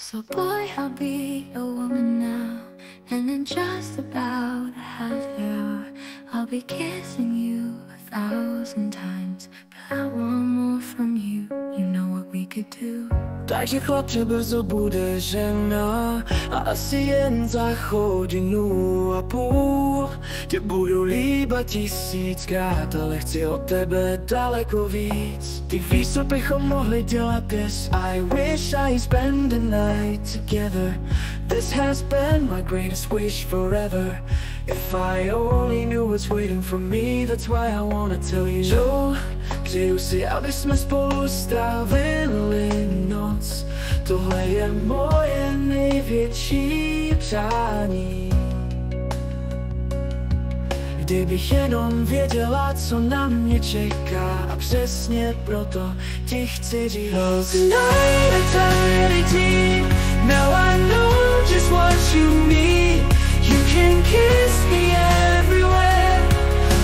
So boy, I'll be a woman now. And in just about a half hour I'll be kissing you 1,000 times. But I want more from you. You know what we could do. Takže chlapče, brzo bude žena a asi jen za hodinu a půl tě budu líbat 1000krát, ale chci od tebe daleko víc. Ty víš, co bychom mohli dělat, yes, I wish I spend the night together. This has been my greatest wish forever. If I only knew what's waiting for me, that's why I wanna tell you. So, přeju si, aby jsme spolu strávili noc. Tohle je moje největší přání. Kdybych jenom věděla, co na mě čeká, a přesně proto ti chci říct. Tonight eternity, now I know just what you mean. You can kiss me everywhere.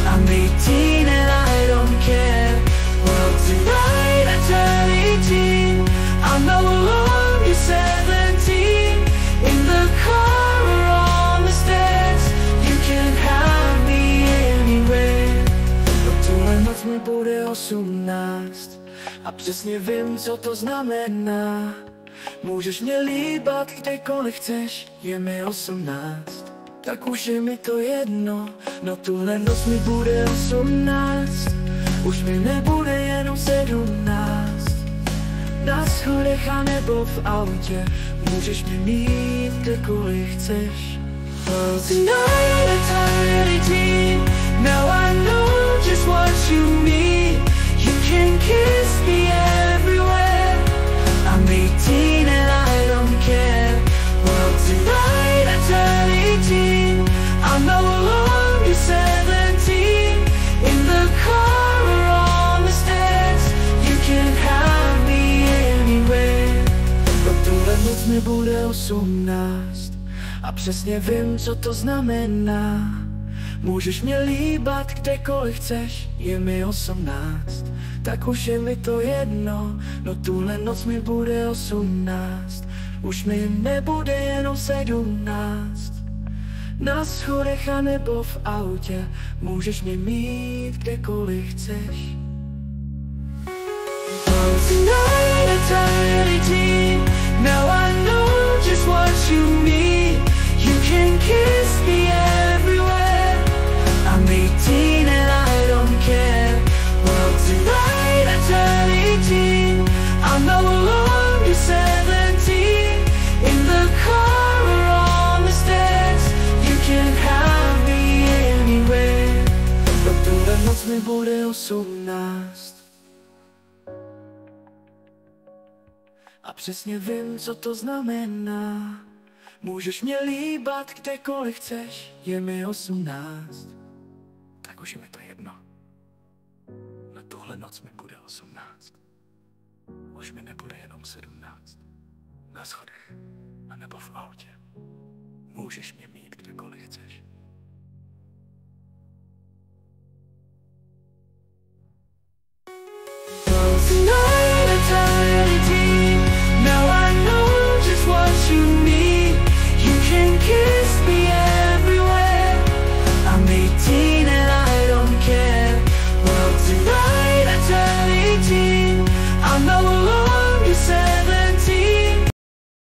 I'm 18 and I don't care. Well, tonight eternity, I'm no longer 17. In the car or on the stairs, you can have me anywhere. No tuhle noc mi bude 18 a přesně vím, co to znamená. Můžeš mě líbat kdekoliv chceš, je mi 18, tak už je mi to jedno. No tuhle noc mi bude 18, už mi nebude jenom 17. Na schodech a nebo v autě, můžeš mě mít kdekoliv chceš. Well, tonight eternity, now I know just what you mean. You can kiss me everywhere. I'm 18 and I don't care. Well, tonight eternity, I'm no longer 17. In the car or on the stairs, you can have me anywhere. No tuhle noc mi bude 18 a přesně vím, co to znamená. Můžeš mě líbat kdekoliv chceš, je mi 18, tak už je mi to jedno. No tuhle noc mi bude 18, už mi nebude jenom 17. Na schodech a nebo v autě, můžeš mě mít kdekoliv chceš. Oh, tonight eternity, now I know just what you mean. You can kiss me everywhere. I'm 18 and I don't care. Well, tonight eternity, I'm no longer 17. In the car or on the stairs, you can have me anywhere. No tuhle noc mi bude 18 a přesně vím, co to znamená. Můžeš mě líbat kdekoliv chceš, je mi 18, tak už je mi to jedno. Na tuhle noc mi bude 18, už mi nebude jenom 17. Na schodech a nebo v autě, můžeš mě mít kdekoliv chceš.